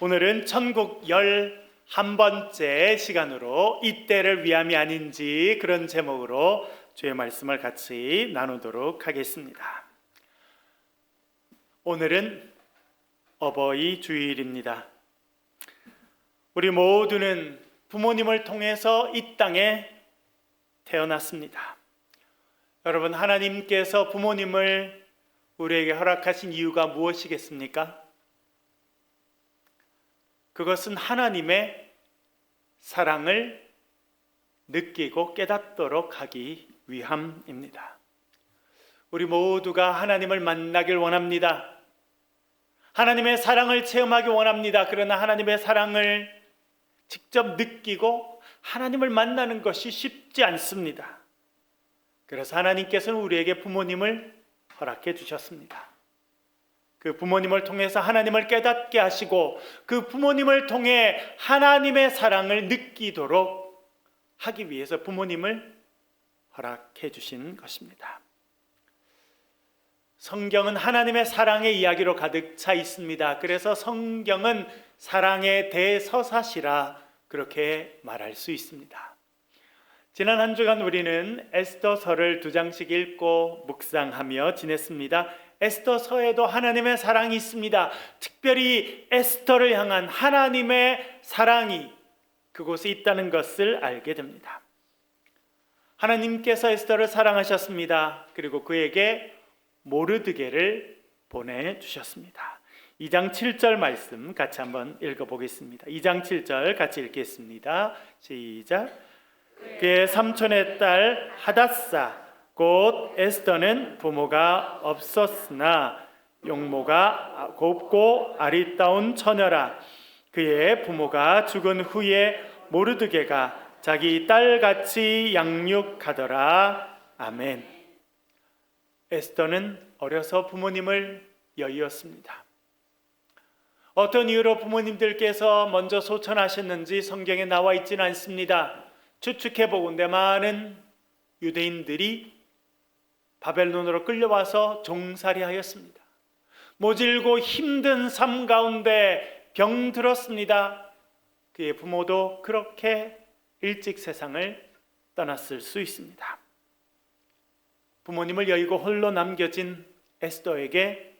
오늘은 천국 11번째 시간으로 이때를 위함이 아닌지 그런 제목으로 주의 말씀을 같이 나누도록 하겠습니다. 오늘은 어버이 주일입니다. 우리 모두는 부모님을 통해서 이 땅에 태어났습니다. 여러분, 하나님께서 부모님을 우리에게 허락하신 이유가 무엇이겠습니까? 그것은 하나님의 사랑을 느끼고 깨닫도록 하기 위함입니다. 우리 모두가 하나님을 만나길 원합니다. 하나님의 사랑을 체험하기 원합니다. 그러나 하나님의 사랑을 직접 느끼고 하나님을 만나는 것이 쉽지 않습니다. 그래서 하나님께서는 우리에게 부모님을 허락해 주셨습니다. 그 부모님을 통해서 하나님을 깨닫게 하시고 그 부모님을 통해 하나님의 사랑을 느끼도록 하기 위해서 부모님을 허락해 주신 것입니다. 성경은 하나님의 사랑의 이야기로 가득 차 있습니다. 그래서 성경은 사랑의 대서사시라 그렇게 말할 수 있습니다. 지난 한 주간 우리는 에스더서를 2장씩 읽고 묵상하며 지냈습니다. 에스더서에도 하나님의 사랑이 있습니다. 특별히 에스더를 향한 하나님의 사랑이 그곳에 있다는 것을 알게 됩니다. 하나님께서 에스더를 사랑하셨습니다. 그리고 그에게 모르드게를 보내주셨습니다. 2장 7절 말씀 같이 한번 읽어보겠습니다. 2장 7절 같이 읽겠습니다. 시작. 그의 삼촌의 딸 하닷사 곧 에스더는 부모가 없었으나 용모가 곱고 아리따운 처녀라. 그의 부모가 죽은 후에 모르드게가 자기 딸같이 양육하더라. 아멘. 에스더는 어려서 부모님을 여의었습니다. 어떤 이유로 부모님들께서 먼저 소천하셨는지 성경에 나와 있지는 않습니다. 추측해보건대 많은 유대인들이 바벨론으로 끌려와서 종살이 하였습니다. 모질고 힘든 삶 가운데 병들었습니다. 그의 부모도 그렇게 일찍 세상을 떠났을 수 있습니다. 부모님을 여의고 홀로 남겨진 에스더에게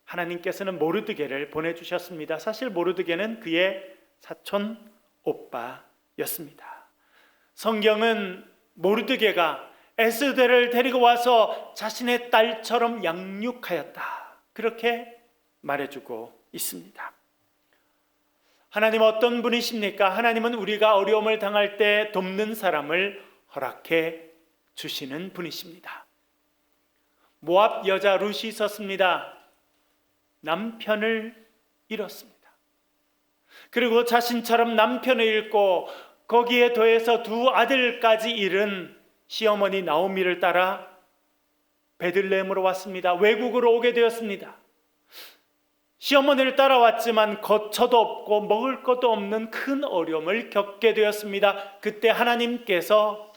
하나님께서는 모르드게를 보내주셨습니다. 사실 모르드게는 그의 사촌 오빠였습니다. 성경은 모르드게가 에스더를 데리고 와서 자신의 딸처럼 양육하였다 그렇게 말해주고 있습니다. 하나님 어떤 분이십니까? 하나님은 우리가 어려움을 당할 때 돕는 사람을 허락해 주시는 분이십니다. 모압 여자 룻이 있었습니다. 남편을 잃었습니다. 그리고 자신처럼 남편을 잃고 거기에 더해서 두 아들까지 잃은 시어머니 나오미를 따라 베들레헴으로 왔습니다. 외국으로 오게 되었습니다. 시어머니를 따라왔지만 거처도 없고 먹을 것도 없는 큰 어려움을 겪게 되었습니다. 그때 하나님께서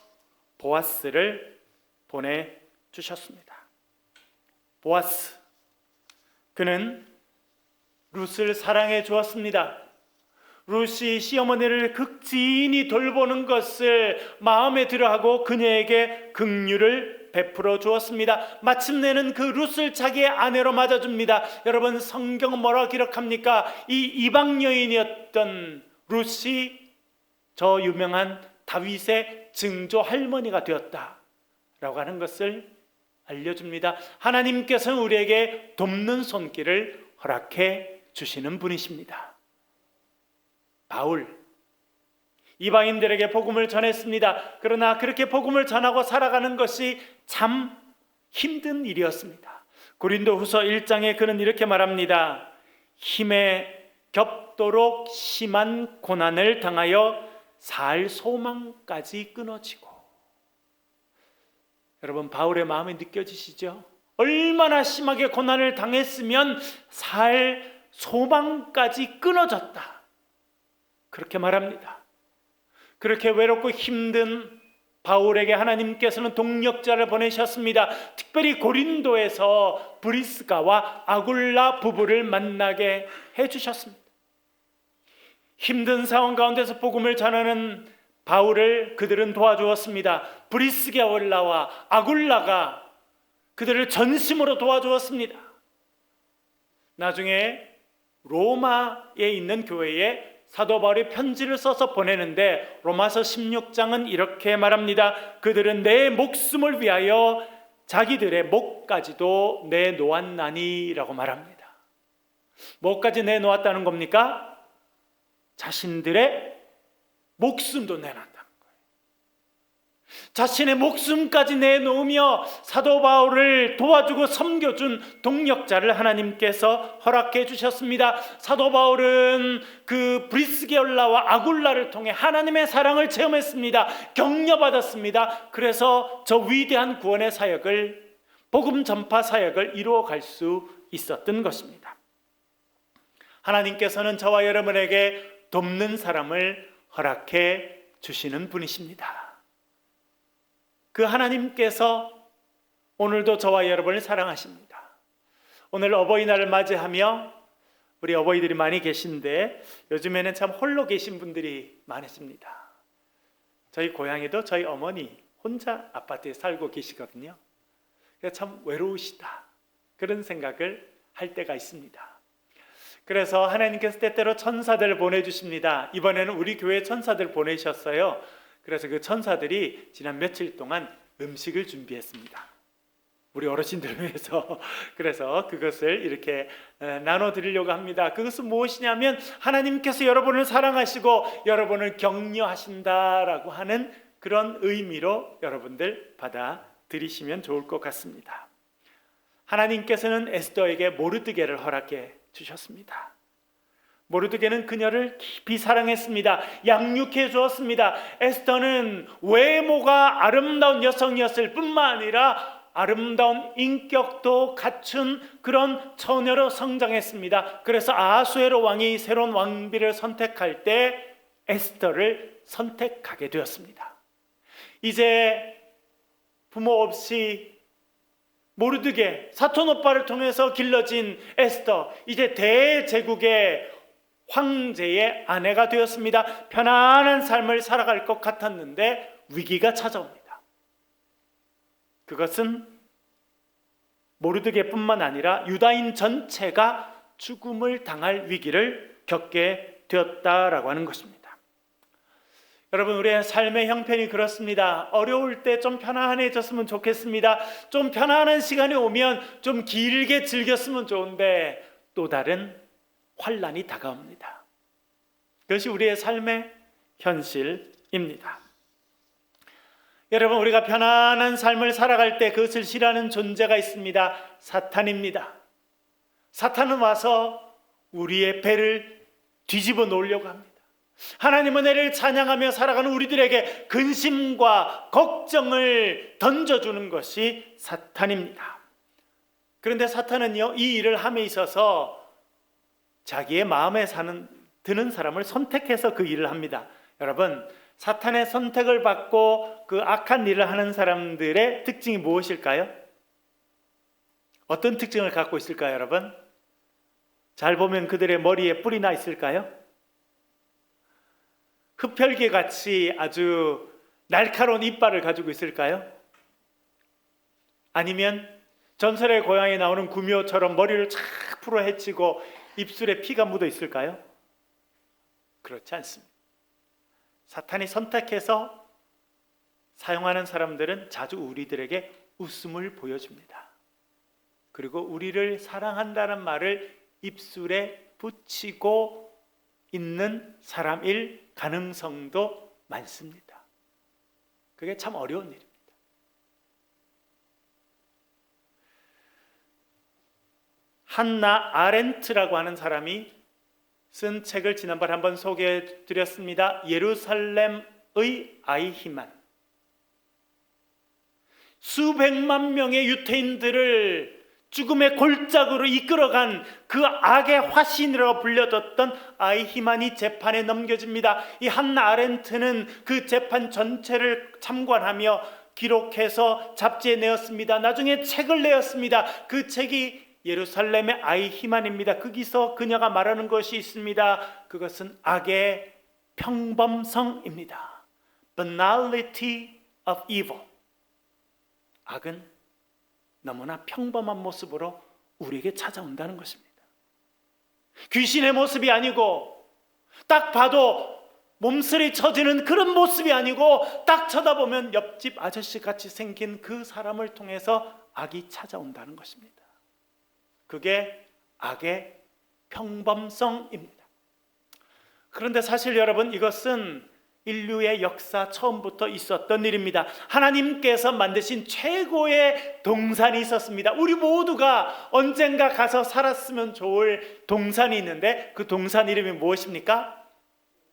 보아스를 보내주셨습니다. 보아스, 그는 룻을 사랑해 주었습니다. 룻이 시어머니를 극진히 돌보는 것을 마음에 들어하고 그녀에게 긍휼을 베풀어 주었습니다. 마침내는 그 룻을 자기의 아내로 맞아줍니다. 여러분, 성경은 뭐라고 기록합니까? 이 이방 여인이었던 룻이 저 유명한 다윗의 증조 할머니가 되었다라고 하는 것을 알려줍니다. 하나님께서는 우리에게 돕는 손길을 허락해 주시는 분이십니다. 바울, 이방인들에게 복음을 전했습니다. 그러나 그렇게 복음을 전하고 살아가는 것이 참 힘든 일이었습니다. 고린도후서 1장에 그는 이렇게 말합니다. 힘에 겹도록 심한 고난을 당하여 살 소망까지 끊어지고. 여러분, 바울의 마음이 느껴지시죠? 얼마나 심하게 고난을 당했으면 살 소망까지 끊어졌다 그렇게 말합니다. 그렇게 외롭고 힘든 바울에게 하나님께서는 동력자를 보내셨습니다. 특별히 고린도에서 브리스가와 아굴라 부부를 만나게 해주셨습니다. 힘든 상황 가운데서 복음을 전하는 바울을 그들은 도와주었습니다. 브리스게 올라와 아굴라가 그들을 전심으로 도와주었습니다. 나중에 로마에 있는 교회에 사도 바울이 편지를 써서 보내는데 로마서 16장은 이렇게 말합니다. 그들은 내 목숨을 위하여 자기들의 목까지도 내놓았나니 라고 말합니다. 목까지 내놓았다는 겁니까? 자신들의 목숨도 내놨다는 거예요. 자신의 목숨까지 내놓으며 사도 바울을 도와주고 섬겨준 동력자를 하나님께서 허락해 주셨습니다. 사도 바울은 그 브리스게올라와 아굴라를 통해 하나님의 사랑을 체험했습니다. 격려받았습니다. 그래서 저 위대한 구원의 사역을, 복음 전파 사역을 이루어갈 수 있었던 것입니다. 하나님께서는 저와 여러분에게 돕는 사람을 허락해 주시는 분이십니다. 그 하나님께서 오늘도 저와 여러분을 사랑하십니다. 오늘 어버이날을 맞이하며 우리 어버이들이 많이 계신데 요즘에는 참 홀로 계신 분들이 많으십니다. 저희 고향에도 저희 어머니 혼자 아파트에 살고 계시거든요. 그래서 참 외로우시다 그런 생각을 할 때가 있습니다. 그래서 하나님께서 때때로 천사들을 보내주십니다. 이번에는 우리 교회 천사들 보내셨어요. 그래서 그 천사들이 지난 며칠 동안 음식을 준비했습니다. 우리 어르신들 위해서. 그래서 그것을 이렇게 나눠드리려고 합니다. 그것은 무엇이냐면 하나님께서 여러분을 사랑하시고 여러분을 격려하신다라고 하는 그런 의미로 여러분들 받아들이시면 좋을 것 같습니다. 하나님께서는 에스더에게 모르드게를 허락해 주셨습니다. 모르드게는 그녀를 깊이 사랑했습니다. 양육해 주었습니다. 에스더는 외모가 아름다운 여성이었을 뿐만 아니라 아름다운 인격도 갖춘 그런 처녀로 성장했습니다. 그래서 아하수에로 왕이 새로운 왕비를 선택할 때 에스더를 선택하게 되었습니다. 이제 부모 없이 모르드게 사촌 오빠를 통해서 길러진 에스더, 이제 대제국의 황제의 아내가 되었습니다. 편안한 삶을 살아갈 것 같았는데 위기가 찾아옵니다. 그것은 모르드게뿐만 아니라 유다인 전체가 죽음을 당할 위기를 겪게 되었다라고 하는 것입니다. 여러분, 우리의 삶의 형편이 그렇습니다. 어려울 때 좀 편안해졌으면 좋겠습니다. 좀 편안한 시간이 오면 좀 길게 즐겼으면 좋은데 또 다른 환난이 다가옵니다. 그것이 우리의 삶의 현실입니다. 여러분, 우리가 편안한 삶을 살아갈 때 그것을 싫어하는 존재가 있습니다. 사탄입니다. 사탄은 와서 우리의 배를 뒤집어 놓으려고 합니다. 하나님의 은혜를 찬양하며 살아가는 우리들에게 근심과 걱정을 던져주는 것이 사탄입니다. 그런데 사탄은요, 이 일을 함에 있어서 자기의 마음에 드는 사람을 선택해서 그 일을 합니다. 여러분, 사탄의 선택을 받고 그 악한 일을 하는 사람들의 특징이 무엇일까요? 어떤 특징을 갖고 있을까요, 여러분? 잘 보면 그들의 머리에 뿔이 나 있을까요? 흡혈귀 같이 아주 날카로운 이빨을 가지고 있을까요? 아니면 전설의 고향에 나오는 구미호처럼 머리를 착 풀어 헤치고 입술에 피가 묻어 있을까요? 그렇지 않습니다. 사탄이 선택해서 사용하는 사람들은 자주 우리들에게 웃음을 보여줍니다. 그리고 우리를 사랑한다는 말을 입술에 붙이고 있는 사람일 가능성도 많습니다. 그게 참 어려운 일입니다. 한나 아렌트라고 하는 사람이 쓴 책을 지난번에 한번 소개해 드렸습니다. 예루살렘의 아이히만. 수백만 명의 유태인들을 죽음의 골짜기로 이끌어간 그 악의 화신이라고 불려졌던 아이히만이 재판에 넘겨집니다. 이 한나 아렌트는 그 재판 전체를 참관하며 기록해서 잡지에 내었습니다. 나중에 책을 내었습니다. 그 책이 예루살렘의 아이 희만입니다. 거기서 그녀가 말하는 것이 있습니다. 그것은 악의 평범성입니다. Banality of evil. 악은 너무나 평범한 모습으로 우리에게 찾아온다는 것입니다. 귀신의 모습이 아니고 딱 봐도 몸살이 쳐지는 그런 모습이 아니고 딱 쳐다보면 옆집 아저씨 같이 생긴 그 사람을 통해서 악이 찾아온다는 것입니다. 그게 악의 평범성입니다. 그런데 사실 여러분, 이것은 인류의 역사 처음부터 있었던 일입니다. 하나님께서 만드신 최고의 동산이 있었습니다. 우리 모두가 언젠가 가서 살았으면 좋을 동산이 있는데 그 동산 이름이 무엇입니까?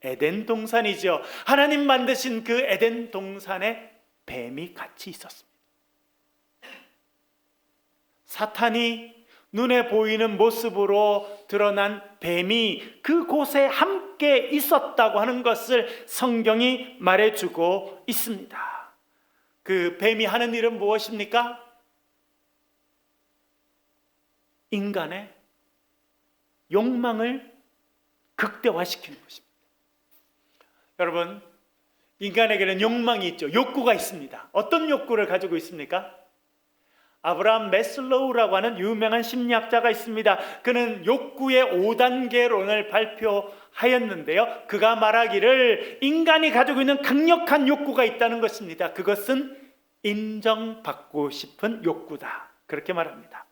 에덴 동산이죠. 하나님 만드신 그 에덴 동산에 뱀이 같이 있었습니다. 사탄이 눈에 보이는 모습으로 드러난 뱀이 그곳에 함께 있었다고 하는 것을 성경이 말해주고 있습니다. 그 뱀이 하는 일은 무엇입니까? 인간의 욕망을 극대화시키는 것입니다. 여러분, 인간에게는 욕망이 있죠. 욕구가 있습니다. 어떤 욕구를 가지고 있습니까? 아브라함 매슬로우라고 하는 유명한 심리학자가 있습니다. 그는 욕구의 5단계론을 발표하였는데요. 그가 말하기를 인간이 가지고 있는 강력한 욕구가 있다는 것입니다. 그것은 인정받고 싶은 욕구다. 그렇게 말합니다.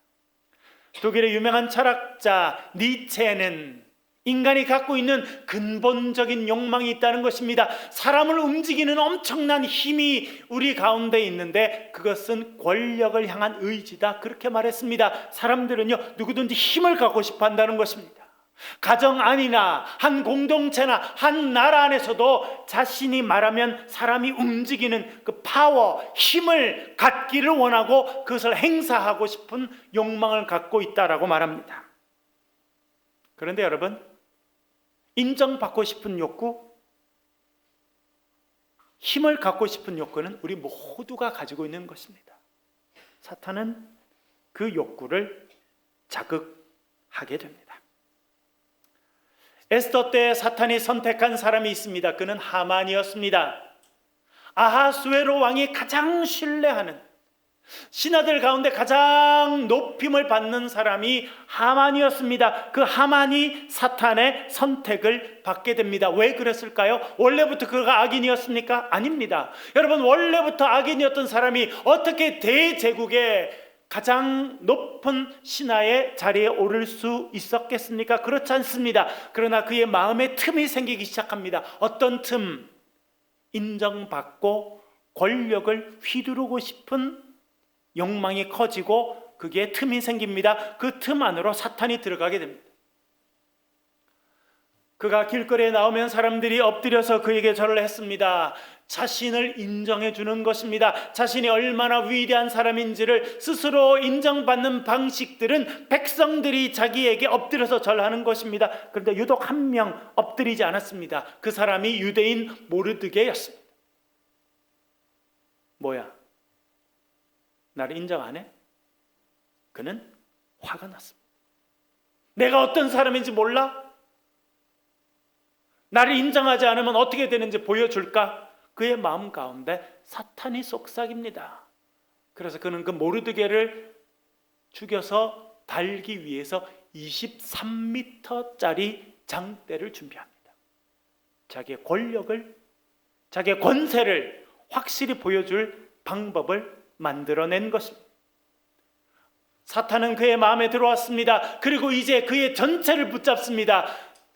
독일의 유명한 철학자 니체는 인간이 갖고 있는 근본적인 욕망이 있다는 것입니다. 사람을 움직이는 엄청난 힘이 우리 가운데 있는데 그것은 권력을 향한 의지다. 그렇게 말했습니다. 사람들은요, 누구든지 힘을 갖고 싶어 한다는 것입니다. 가정 안이나 한 공동체나 한 나라 안에서도 자신이 말하면 사람이 움직이는 그 파워, 힘을 갖기를 원하고 그것을 행사하고 싶은 욕망을 갖고 있다라고 말합니다. 그런데 여러분, 인정받고 싶은 욕구, 힘을 갖고 싶은 욕구는 우리 모두가 가지고 있는 것입니다. 사탄은 그 욕구를 자극하게 됩니다. 에스더 때 사탄이 선택한 사람이 있습니다. 그는 하만이었습니다. 아하수에로 왕이 가장 신뢰하는, 신하들 가운데 가장 높임을 받는 사람이 하만이었습니다. 그 하만이 사탄의 선택을 받게 됩니다. 왜 그랬을까요? 원래부터 그가 악인이었습니까? 아닙니다. 여러분, 원래부터 악인이었던 사람이 어떻게 대제국의 가장 높은 신하의 자리에 오를 수 있었겠습니까? 그렇지 않습니다. 그러나 그의 마음에 틈이 생기기 시작합니다. 어떤 틈? 인정받고 권력을 휘두르고 싶은 욕망이 커지고 그게 틈이 생깁니다. 그 틈 안으로 사탄이 들어가게 됩니다. 그가 길거리에 나오면 사람들이 엎드려서 그에게 절을 했습니다. 자신을 인정해 주는 것입니다. 자신이 얼마나 위대한 사람인지를 스스로 인정받는 방식들은 백성들이 자기에게 엎드려서 절하는 것입니다. 그런데 유독 한 명 엎드리지 않았습니다. 그 사람이 유대인 모르드게였습니다. 뭐야? 나를 인정 안 해? 그는 화가 났습니다. 내가 어떤 사람인지 몰라? 나를 인정하지 않으면 어떻게 되는지 보여줄까? 그의 마음 가운데 사탄이 속삭입니다. 그래서 그는 그 모르드게를 죽여서 달기 위해서 23m짜리 장대를 준비합니다. 자기의 권력을, 자기의 권세를 확실히 보여줄 방법을 만들어낸 것입니다. 사탄은 그의 마음에 들어왔습니다. 그리고 이제 그의 전체를 붙잡습니다.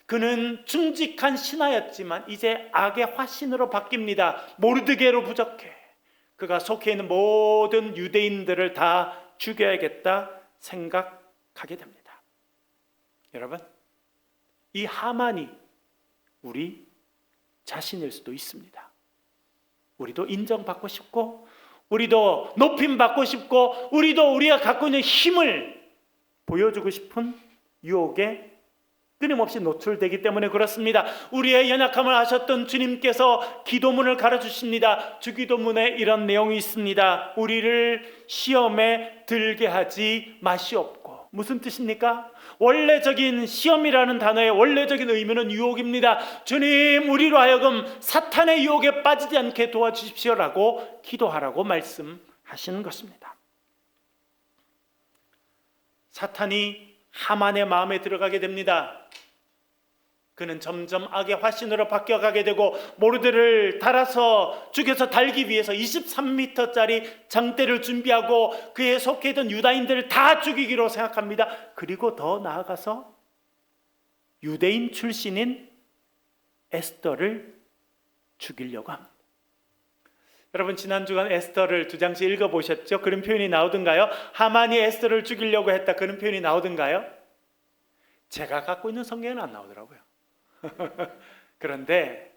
그는 충직한 신하였지만 이제 악의 화신으로 바뀝니다. 모르드게로 부족해. 그가 속해 있는 모든 유대인들을 다 죽여야겠다 생각하게 됩니다. 여러분, 이 하만이 우리 자신일 수도 있습니다. 우리도 인정받고 싶고, 우리도 높임 받고 싶고, 우리도 우리가 갖고 있는 힘을 보여주고 싶은 유혹에 끊임없이 노출되기 때문에 그렇습니다. 우리의 연약함을 아셨던 주님께서 기도문을 가르치십니다. 주기도문에 이런 내용이 있습니다. 우리를 시험에 들게 하지 마시옵고 무슨 뜻입니까? 원래적인 시험이라는 단어의 원래적인 의미는 유혹입니다. 주님, 우리로 하여금 사탄의 유혹에 빠지지 않게 도와주십시오라고 기도하라고 말씀하시는 것입니다. 사탄이 하만의 마음에 들어가게 됩니다. 그는 점점 악의 화신으로 바뀌어가게 되고 모르드를 달아서 죽여서 달기 위해서 23m짜리 장대를 준비하고 그에 속해 있던 유다인들을 다 죽이기로 생각합니다. 그리고 더 나아가서 유대인 출신인 에스더를 죽이려고 합니다. 여러분, 지난 주간 에스더를 2장씩 읽어보셨죠? 그런 표현이 나오던가요? 하만이 에스더를 죽이려고 했다, 그런 표현이 나오던가요? 제가 갖고 있는 성경에는 안 나오더라고요. 그런데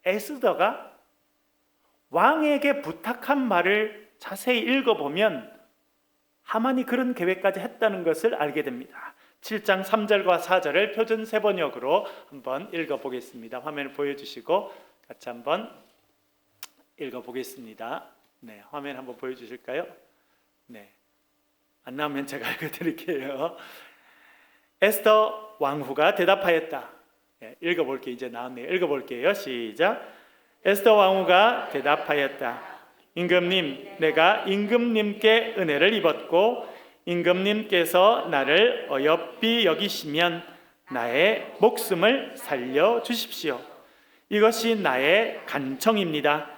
에스더가 왕에게 부탁한 말을 자세히 읽어보면 하만이 그런 계획까지 했다는 것을 알게 됩니다. 7장 3절과 4절을 표준 세번역으로 한번 읽어보겠습니다. 화면을 보여주시고 같이 한번 읽어보겠습니다. 네, 화면 한번 보여주실까요? 네, 안 나오면 제가 읽어드릴게요. 에스더 왕후가 대답하였다. 읽어볼게요. 이제 나왔네요. 읽어볼게요. 시작. 에스더 왕후가 대답하였다. 임금님, 내가 임금님께 은혜를 입었고 임금님께서 나를 어여삐 여기시면 나의 목숨을 살려주십시오. 이것이 나의 간청입니다.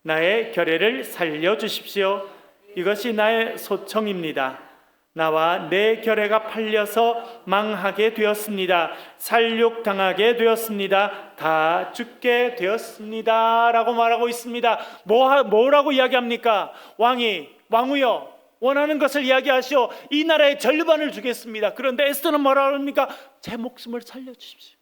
나의 결례를 살려주십시오. 이것이 나의 소청입니다. 나와 내 결례가 팔려서 망하게 되었습니다. 살육당하게 되었습니다. 다 죽게 되었습니다 라고 말하고 있습니다. 뭐라고 이야기합니까? 왕후여, 원하는 것을 이야기하시오. 이 나라의 절반을 주겠습니다. 그런데 에스더는 뭐라고 합니까? 제 목숨을 살려주십시오.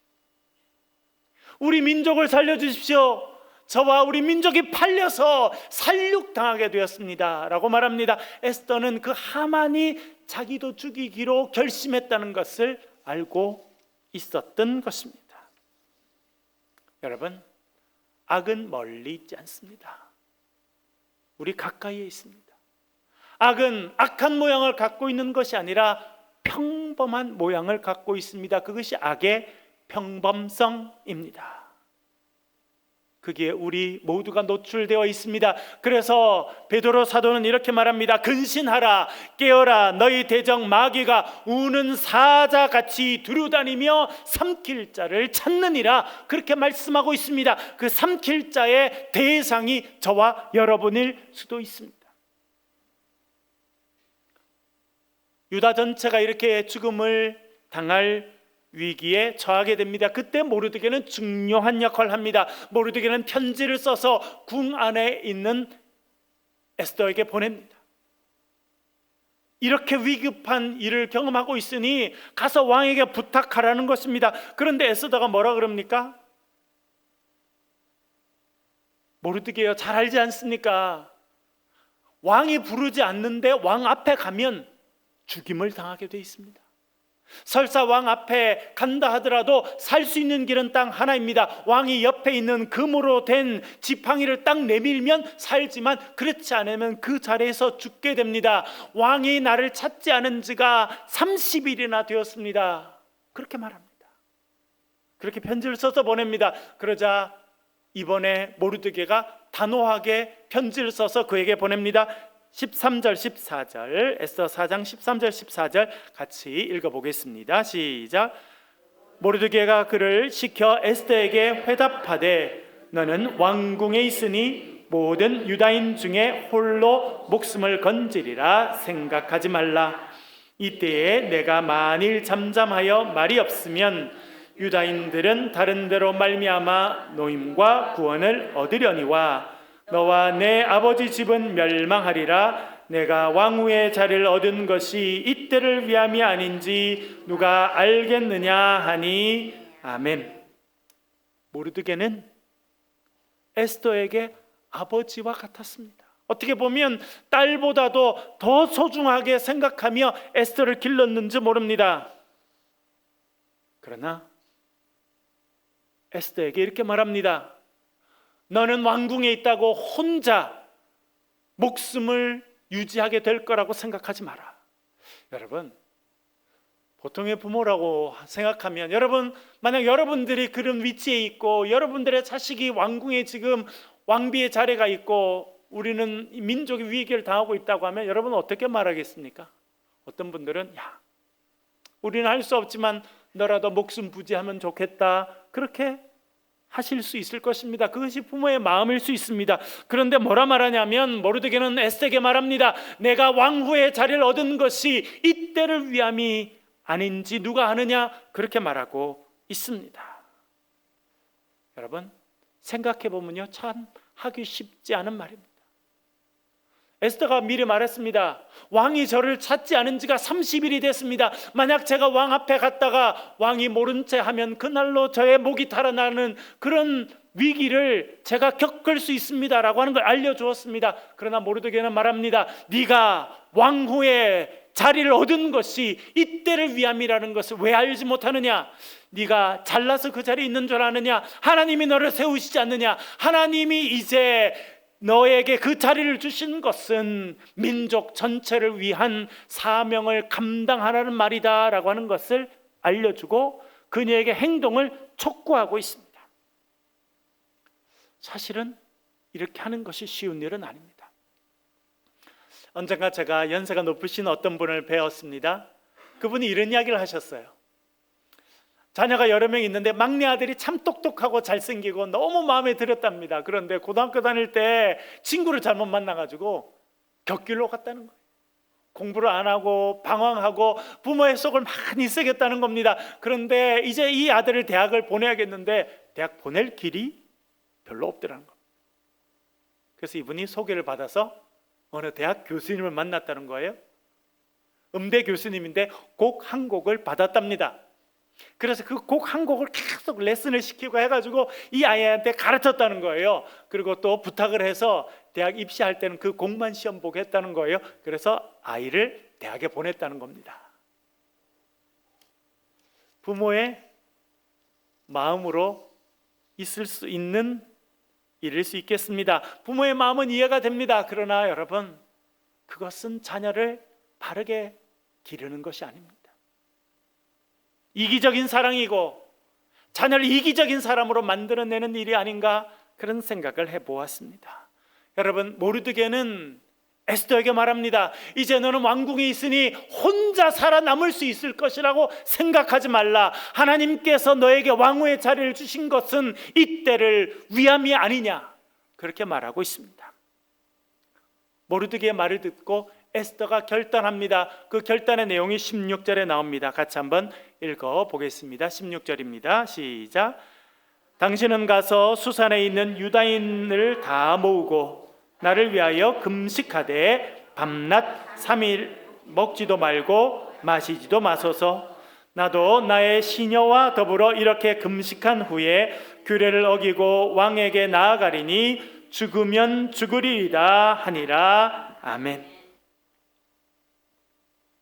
우리 민족을 살려주십시오. 저와 우리 민족이 팔려서 살육당하게 되었습니다 라고 말합니다. 에스더는 그 하만이 자기도 죽이기로 결심했다는 것을 알고 있었던 것입니다. 여러분, 악은 멀리 있지 않습니다. 우리 가까이에 있습니다. 악은 악한 모양을 갖고 있는 것이 아니라 평범한 모양을 갖고 있습니다. 그것이 악의 평범성입니다. 거기에 우리 모두가 노출되어 있습니다. 그래서 베드로 사도는 이렇게 말합니다. 근신하라, 깨어라, 너희 대적 마귀가 우는 사자같이 두루다니며 삼킬 자를 찾느니라, 그렇게 말씀하고 있습니다. 그 삼킬 자의 대상이 저와 여러분일 수도 있습니다. 유다 전체가 이렇게 죽음을 당할 위기에 처하게 됩니다. 그때 모르드게는 중요한 역할을 합니다. 모르드게는 편지를 써서 궁 안에 있는 에스더에게 보냅니다. 이렇게 위급한 일을 경험하고 있으니 가서 왕에게 부탁하라는 것입니다. 그런데 에스더가 뭐라 그럽니까? 모르드게요, 잘 알지 않습니까? 왕이 부르지 않는데 왕 앞에 가면 죽임을 당하게 돼 있습니다. 설사 왕 앞에 간다 하더라도 살 수 있는 길은 딱 하나입니다. 왕이 옆에 있는 금으로 된 지팡이를 딱 내밀면 살지만 그렇지 않으면 그 자리에서 죽게 됩니다. 왕이 나를 찾지 않은 지가 30일이나 되었습니다. 그렇게 말합니다. 그렇게 편지를 써서 보냅니다. 그러자 이번에 모르드게가 단호하게 편지를 써서 그에게 보냅니다. 13절 14절, 에스더 4장 13절 14절 같이 읽어보겠습니다. 시작. 모르드게가 그를 시켜 에스더에게 회답하되 너는 왕궁에 있으니 모든 유다인 중에 홀로 목숨을 건지리라 생각하지 말라. 이때에 내가 만일 잠잠하여 말이 없으면 유다인들은 다른 데로 말미암아 노임과 구원을 얻으려니와 너와 내 아버지 집은 멸망하리라. 내가 왕후의 자리를 얻은 것이 이때를 위함이 아닌지 누가 알겠느냐 하니 아멘. 모르드게는 에스더에게 아버지와 같았습니다. 어떻게 보면 딸보다도 더 소중하게 생각하며 에스더를 길렀는지 모릅니다. 그러나 에스더에게 이렇게 말합니다. 너는 왕궁에 있다고 혼자 목숨을 유지하게 될 거라고 생각하지 마라. 여러분, 보통의 부모라고 생각하면 여러분, 만약 여러분들이 그런 위치에 있고 여러분들의 자식이 왕궁에 지금 왕비의 자리가 있고 우리는 민족이 위기를 당하고 있다고 하면 여러분은 어떻게 말하겠습니까? 어떤 분들은 야, 우리는 할 수 없지만 너라도 목숨 부지하면 좋겠다, 그렇게 하실 수 있을 것입니다. 그것이 부모의 마음일 수 있습니다. 그런데 뭐라 말하냐면 모르드게는 에스더에게 말합니다. 내가 왕후의 자리를 얻은 것이 이때를 위함이 아닌지 누가 아느냐, 그렇게 말하고 있습니다. 여러분, 생각해 보면요, 참 하기 쉽지 않은 말입니다. 에스더가 미리 말했습니다. 왕이 저를 찾지 않은 지가 30일이 됐습니다. 만약 제가 왕 앞에 갔다가 왕이 모른 채 하면 그날로 저의 목이 달아나는 그런 위기를 제가 겪을 수 있습니다 라고 하는 걸 알려주었습니다. 그러나 모르드게는 말합니다. 네가 왕후의 자리를 얻은 것이 이때를 위함이라는 것을 왜 알지 못하느냐? 네가 잘나서 그 자리에 있는 줄 아느냐? 하나님이 너를 세우시지 않느냐? 하나님이 이제 너에게 그 자리를 주신 것은 민족 전체를 위한 사명을 감당하라는 말이다 라고 하는 것을 알려주고 그녀에게 행동을 촉구하고 있습니다. 사실은 이렇게 하는 것이 쉬운 일은 아닙니다. 언젠가 제가 연세가 높으신 어떤 분을 배웠습니다. 그분이 이런 이야기를 하셨어요. 자녀가 여러 명 있는데 막내 아들이 참 똑똑하고 잘생기고 너무 마음에 들었답니다. 그런데 고등학교 다닐 때 친구를 잘못 만나가지고 격길로 갔다는 거예요. 공부를 안 하고 방황하고 부모의 속을 많이 썩였다는 겁니다. 그런데 이제 이 아들을 대학을 보내야겠는데 대학 보낼 길이 별로 없더라는 겁니다. 그래서 이분이 소개를 받아서 어느 대학 교수님을 만났다는 거예요. 음대 교수님인데 곡 한 곡을 받았답니다. 그래서 그 곡 한 곡을 계속 레슨을 시키고 해가지고 이 아이한테 가르쳤다는 거예요. 그리고 또 부탁을 해서 대학 입시할 때는 그 곡만 시험 보게 했다는 거예요. 그래서 아이를 대학에 보냈다는 겁니다. 부모의 마음으로 있을 수 있는 일일 수 있겠습니다. 부모의 마음은 이해가 됩니다. 그러나 여러분, 그것은 자녀를 바르게 기르는 것이 아닙니다. 이기적인 사랑이고 자녀를 이기적인 사람으로 만들어내는 일이 아닌가, 그런 생각을 해보았습니다. 여러분, 모르드게는 에스더에게 말합니다. 이제 너는 왕궁에 있으니 혼자 살아남을 수 있을 것이라고 생각하지 말라. 하나님께서 너에게 왕후의 자리를 주신 것은 이때를 위함이 아니냐, 그렇게 말하고 있습니다. 모르드게의 말을 듣고 에스더가 결단합니다. 그 결단의 내용이 16절에 나옵니다. 같이 한번 읽어보겠습니다. 16절입니다. 시작. 당신은 가서 수산에 있는 유다인을 다 모으고 나를 위하여 금식하되 밤낮 3일 먹지도 말고 마시지도 마소서. 나도 나의 시녀와 더불어 이렇게 금식한 후에 규례를 어기고 왕에게 나아가리니 죽으면 죽으리이다 하니라. 아멘.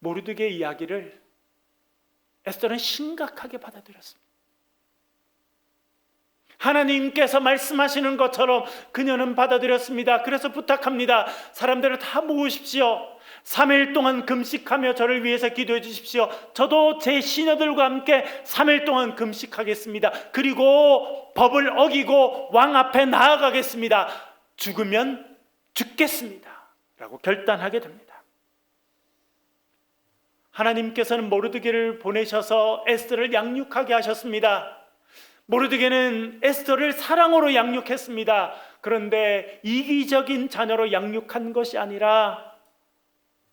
모르드게의 이야기를 에스더는 심각하게 받아들였습니다. 하나님께서 말씀하시는 것처럼 그녀는 받아들였습니다. 그래서 부탁합니다. 사람들을 다 모으십시오. 3일 동안 금식하며 저를 위해서 기도해 주십시오. 저도 제 시녀들과 함께 3일 동안 금식하겠습니다. 그리고 법을 어기고 왕 앞에 나아가겠습니다. 죽으면 죽겠습니다 라고 결단하게 됩니다. 하나님께서는 모르드게를 보내셔서 에스더를 양육하게 하셨습니다. 모르드게는 에스더를 사랑으로 양육했습니다. 그런데 이기적인 자녀로 양육한 것이 아니라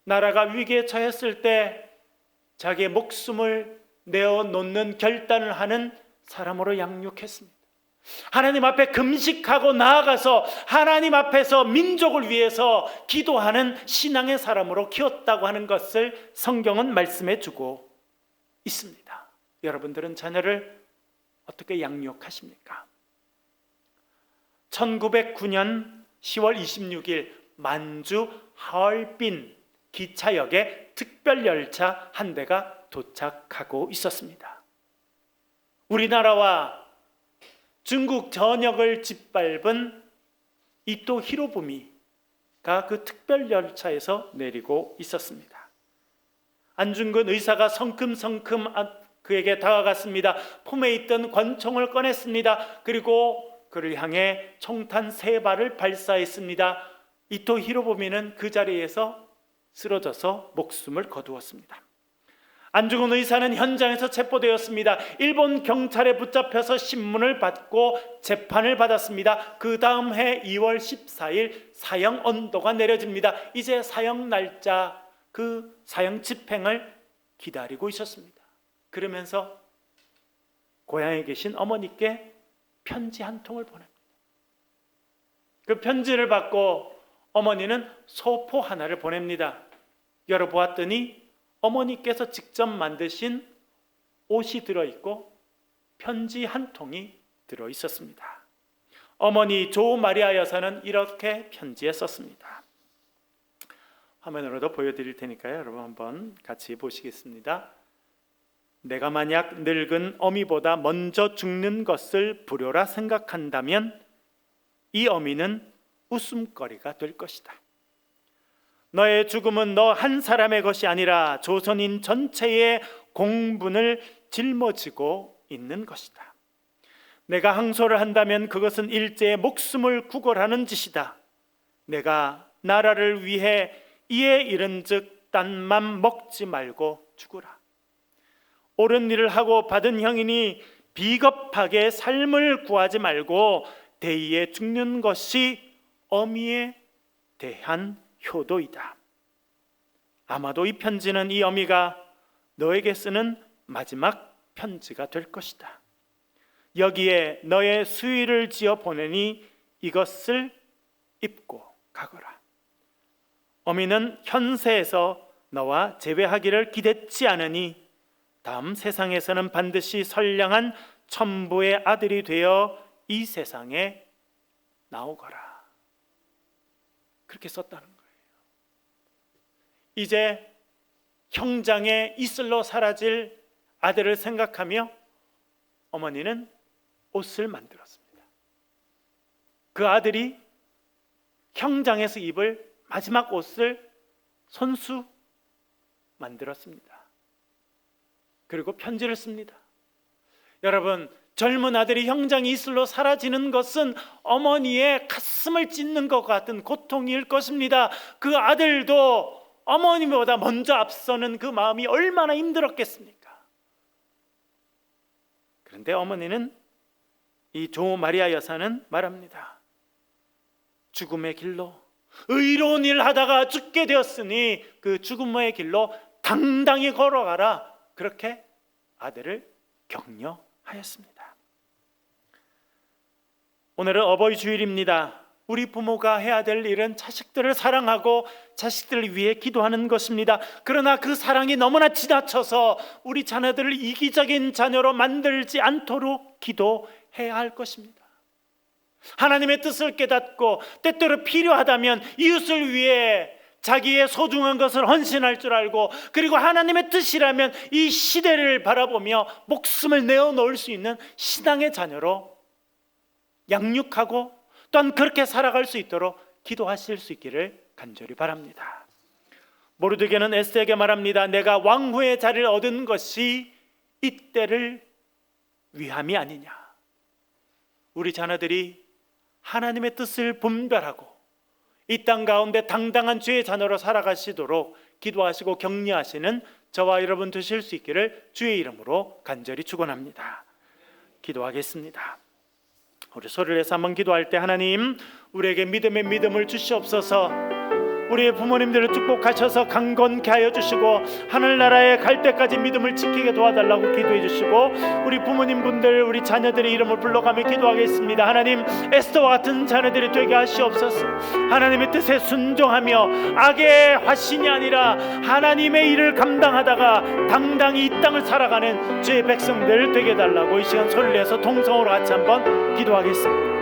나라가 위기에 처했을 때 자기의 목숨을 내어놓는 결단을 하는 사람으로 양육했습니다. 하나님 앞에 금식하고 나아가서 하나님 앞에서 민족을 위해서 기도하는 신앙의 사람으로 키웠다고 하는 것을 성경은 말씀해 주고 있습니다. 여러분들은 자녀를 어떻게 양육하십니까? 1909년 10월 26일 만주 하얼빈 기차역에 특별열차 한 대가 도착하고 있었습니다. 우리나라와 중국 전역을 짓밟은 이토 히로부미가 그 특별열차에서 내리고 있었습니다. 안중근 의사가 성큼성큼 그에게 다가갔습니다. 품에 있던 권총을 꺼냈습니다. 그리고 그를 향해 총탄 3발을 발사했습니다. 이토 히로부미는 그 자리에서 쓰러져서 목숨을 거두었습니다. 안중근 의사는 현장에서 체포되었습니다. 일본 경찰에 붙잡혀서 신문을 받고 재판을 받았습니다. 그 다음 해 2월 14일 사형 언도가 내려집니다. 이제 사형 날짜, 그 사형 집행을 기다리고 있었습니다. 그러면서 고향에 계신 어머니께 편지 한 통을 보냅니다. 그 편지를 받고 어머니는 소포 하나를 보냅니다. 열어보았더니 어머니께서 직접 만드신 옷이 들어있고 편지 한 통이 들어있었습니다. 어머니 조 마리아 여사는 이렇게 편지에 썼습니다. 화면으로도 보여드릴 테니까요. 여러분 한번 같이 보시겠습니다. 내가 만약 늙은 어미보다 먼저 죽는 것을 불효라 생각한다면 이 어미는 웃음거리가 될 것이다. 너의 죽음은 너 한 사람의 것이 아니라 조선인 전체의 공분을 짊어지고 있는 것이다. 내가 항소를 한다면 그것은 일제의 목숨을 구걸하는 짓이다. 내가 나라를 위해 이에 이른즉 딴맘 먹지 말고 죽으라. 옳은 일을 하고 받은 형이니 비겁하게 삶을 구하지 말고 대의에 죽는 것이 어미에 대한 효도이다. 아마도 이 편지는 이 어미가 너에게 쓰는 마지막 편지가 될 것이다. 여기에 너의 수의를 지어 보내니 이것을 입고 가거라. 어미는 현세에서 너와 재회하기를 기대치 않으니 다음 세상에서는 반드시 선량한 천부의 아들이 되어 이 세상에 나오거라. 그렇게 썼다는 거예요. 이제 형장의 이슬로 사라질 아들을 생각하며 어머니는 옷을 만들었습니다. 그 아들이 형장에서 입을 마지막 옷을 손수 만들었습니다. 그리고 편지를 씁니다. 여러분, 젊은 아들이 형장 이슬로 사라지는 것은 어머니의 가슴을 찢는 것 같은 고통일 것입니다. 그 아들도 어머니보다 먼저 앞서는 그 마음이 얼마나 힘들었겠습니까? 그런데 어머니는, 이 조 마리아 여사는 말합니다. 죽음의 길로, 의로운 일을 하다가 죽게 되었으니 그 죽음의 길로 당당히 걸어가라. 그렇게 아들을 격려하였습니다. 오늘은 어버이 주일입니다. 우리 부모가 해야 될 일은 자식들을 사랑하고 자식들을 위해 기도하는 것입니다. 그러나 그 사랑이 너무나 지나쳐서 우리 자녀들을 이기적인 자녀로 만들지 않도록 기도해야 할 것입니다. 하나님의 뜻을 깨닫고 때때로 필요하다면 이웃을 위해 자기의 소중한 것을 헌신할 줄 알고, 그리고 하나님의 뜻이라면 이 시대를 바라보며 목숨을 내어놓을 수 있는 신앙의 자녀로 양육하고 또한 그렇게 살아갈 수 있도록 기도하실 수 있기를 간절히 바랍니다. 모르드게는 에스더에게 말합니다. 내가 왕후의 자리를 얻은 것이 이때를 위함이 아니냐. 우리 자녀들이 하나님의 뜻을 분별하고 이 땅 가운데 당당한 주의 자녀로 살아가시도록 기도하시고 격려하시는 저와 여러분 되실 수 있기를 주의 이름으로 간절히 축원합니다. 기도하겠습니다. 우리 소리를 내서 한번 기도할 때, 하나님, 우리에게 믿음의 믿음을 주시옵소서. 우리의 부모님들을 축복하셔서 강건케 하여 주시고 하늘나라에 갈 때까지 믿음을 지키게 도와달라고 기도해 주시고, 우리 부모님분들, 우리 자녀들의 이름을 불러가며 기도하겠습니다. 하나님, 에스더와 같은 자녀들이 되게 하시옵소서. 하나님의 뜻에 순종하며 악의 화신이 아니라 하나님의 일을 감당하다가 당당히 이 땅을 살아가는 주의 백성들 되게 해달라고 이 시간 소리를 내서 동성으로 같이 한번 기도하겠습니다.